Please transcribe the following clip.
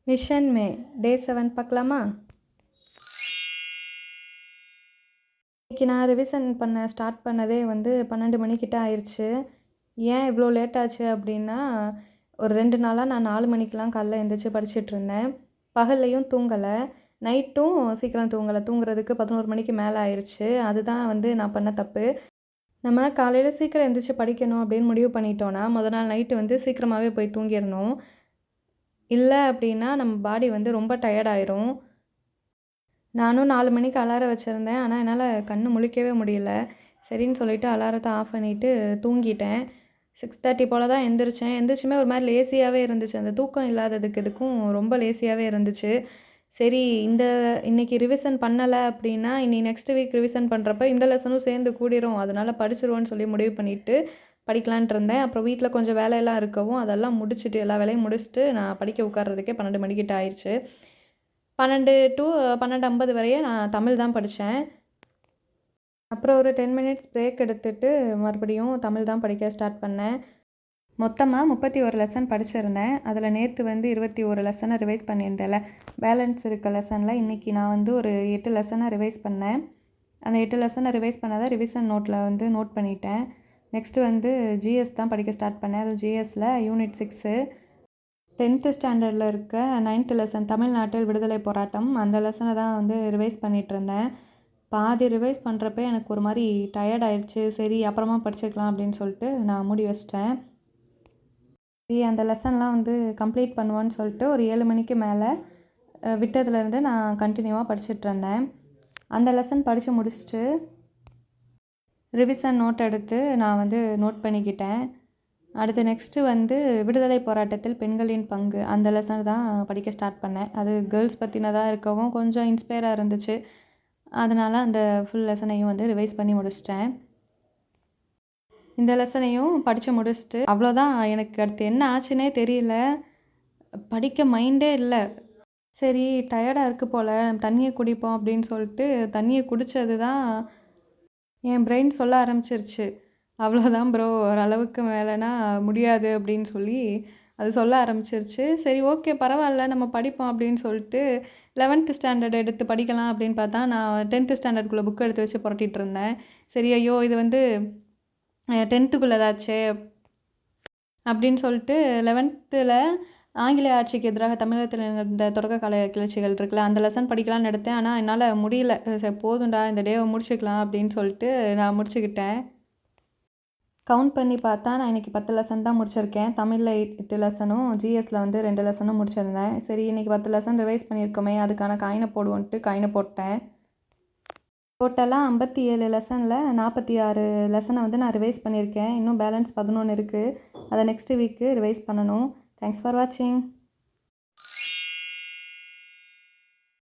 Mission மே டே 7 பார்க்கலாமா? இன்றைக்கி நான் ரிவிஷன் பண்ண ஸ்டார்ட் பண்ணதே 12 மணிக்கிட்ட ஆயிடுச்சு. ஏன் இவ்வளோ லேட் ஆச்சு அப்படின்னா, ஒரு 2 நாளாக நான் 4 மணிக்கெலாம் காலைல எழுந்திரிச்சு படிச்சுட்ருந்தேன். பகல்லையும் தூங்கலை, நைட்டும் சீக்கிரம் தூங்கலை. தூங்குறதுக்கு 11 மணிக்கு மேலே ஆயிடுச்சு. அதுதான் நான் பண்ண தப்பு. நம்ம காலையில் சீக்கிரம் எழுந்திரிச்சு படிக்கணும் அப்படின்னு முடிவு பண்ணிட்டோன்னா, நாள் நைட்டு சீக்கிரமாகவே போய் தூங்கிடணும். இல்லை அப்படின்னா நம்ம பாடி ரொம்ப டயர்ட் ஆயிரும். நானும் 4 மணிக்கு அலாரம் வச்சுருந்தேன். ஆனால் என்னால் கண்ணு முழிக்கவே முடியல. சரின்னு சொல்லிவிட்டு அலாரத்தை ஆஃப் பண்ணிவிட்டு தூங்கிட்டேன். 6:30 போல் தான் எந்திரிச்சேன். எந்திரிச்சுமே ஒரு மாதிரி லேசியாகவே இருந்துச்சு. அந்த தூக்கம் இல்லாததுக்கு இதுக்கும் ரொம்ப லேசியாகவே இருந்துச்சு. சரி, இன்றைக்கி ரிவிஷன் பண்ணலை அப்படின்னா இனி நெக்ஸ்ட் வீக் ரிவிஷன் பண்ணுறப்ப இந்த லெசனும் சேர்ந்து கூடிரும். அதனால் படிச்சிருவோன்னு சொல்லி முடிவு பண்ணிவிட்டு படிக்கலான்ட்டு இருந்தேன். அப்புறம் வீட்டில் கொஞ்சம் வேலையெல்லாம் இருக்கவும் அதெல்லாம் முடிச்சுட்டு எல்லா வேலையும் முடிச்சுட்டு நான் படிக்க உட்கார்றதுக்கே 12 மணிக்கிட்ட ஆயிடுச்சு. 12 to 12:50 வரையே நான் தமிழ் தான் படித்தேன். அப்புறம் ஒரு 10 மினிட்ஸ் பிரேக் எடுத்துகிட்டு மறுபடியும் தமிழ் தான் படிக்க ஸ்டார்ட் பண்ணேன். மொத்தமாக 31 லெசன் படிச்சிருந்தேன். அதில் நேற்று 21 லெசனை ரிவைஸ் பண்ணியிருந்தேன்ல, பேலன்ஸ் இருக்க லெசனில் இன்றைக்கி நான் ஒரு 8 லெசனை ரிவைஸ் பண்ணேன். அந்த 8 லெசனை ரிவைஸ் பண்ணாதான் ரிவிஷன் நோட்டில் நோட் பண்ணிட்டேன். நெக்ஸ்ட்டு ஜிஎஸ் தான் படிக்க ஸ்டார்ட் பண்ணேன். அதுவும் ஜிஎஸ்சில் யூனிட் 6 10th ஸ்டாண்டர்டில் இருக்க 9th லெசன் தமிழ்நாட்டில் விடுதலை போராட்டம், அந்த லெசனை தான் ரிவைஸ் பண்ணிகிட்ருந்தேன். பாதி ரிவைஸ் பண்ணுறப்ப எனக்கு ஒரு மாதிரி டயர்ட் ஆயிடுச்சு. சரி, அப்புறமா படிச்சுக்கலாம் அப்படின்னு சொல்லிட்டு நான் மூடி வச்சிட்டேன். சரி, அந்த லெசன்லாம் கம்ப்ளீட் பண்ணுவோன்னு சொல்லிட்டு ஒரு 7 மணிக்கு மேலே விட்டதுலேருந்து நான் கண்டினியூவாக படிச்சுட்ருந்தேன். அந்த லெசன் படித்து முடிச்சுட்டு ரிவிஷன் நோட் எடுத்து நான் நோட் பண்ணிக்கிட்டேன். அடுத்து நெக்ஸ்ட்டு விடுதலை போராட்டத்தில் பெண்களின் பங்கு, அந்த லெசன் தான் படிக்க ஸ்டார்ட் பண்ணேன். அது கேர்ள்ஸ் பற்றினதாக இருக்கவும் கொஞ்சம் இன்ஸ்பயராக இருந்துச்சு. அதனால் அந்த ஃபுல் லெசனையும் ரிவைஸ் பண்ணி முடிச்சிட்டேன். இந்த லெசனையும் படித்து முடிச்சுட்டு அவ்வளோதான். எனக்கு அடுத்து என்ன ஆச்சுன்னே தெரியல. படிக்க மைண்டே இல்லை. சரி, டயர்டாக இருக்குது போல், தண்ணியை குடிப்போம் அப்படின்னு சொல்லிட்டு தண்ணியை குடித்தது தான் என் பிரெயின் சொல்ல ஆரம்பிச்சிருச்சு. அவ்வளோதான் ப்ரோ, ஓரளவுக்கு மேலேனா முடியாது அப்படின்னு சொல்லி அது சொல்ல ஆரம்பிச்சிருச்சு. சரி, ஓகே, பரவாயில்ல, நம்ம படிப்போம் அப்படின்னு சொல்லிட்டு 11th ஸ்டாண்டர்ட் எடுத்து படிக்கலாம் அப்படின்னு பார்த்தா நான் 10th ஸ்டாண்டர்டுக்குள்ளே புக் எடுத்து வச்சு புரட்டிகிட்டு இருந்தேன். சரி, ஐயோ இது 10th அப்படின்னு சொல்லிட்டு 11th ஆங்கிலேய ஆட்சிக்கு எதிராக தமிழகத்தில் இந்த தொடக்க கால கிளர்ச்சிகள் இருக்குல்ல, அந்த லெசன் படிக்கலான்னு எடுத்தேன். ஆனால் என்னால் முடியல. சரி, போதும்டா, இந்த டேவை முடிச்சுக்கலாம் அப்படின்னு சொல்லிட்டு நான் முடிச்சுக்கிட்டேன். கவுண்ட் பண்ணி பார்த்தா நான் இன்றைக்கி 10 லெசன் தான் முடிச்சிருக்கேன். தமிழில் 8 லெசனும் ஜிஎஸ்சில் 2 லெசனும் முடிச்சிருந்தேன். சரி, இன்றைக்கி 10 லெசன் ரிவைஸ் பண்ணியிருக்கோமே, அதுக்கான காயினை போடுவோன்ட்டு காயினை போட்டேன். டோட்டலாக 57 லெசனில் 46 லெசனை நான் ரிவைஸ் பண்ணியிருக்கேன். இன்னும் பேலன்ஸ் 11 இருக்குது. அதை நெக்ஸ்ட் வீக்கு ரிவைஸ் பண்ணணும். தேங்க்ஸ் ஃபார் வாட்சிங்.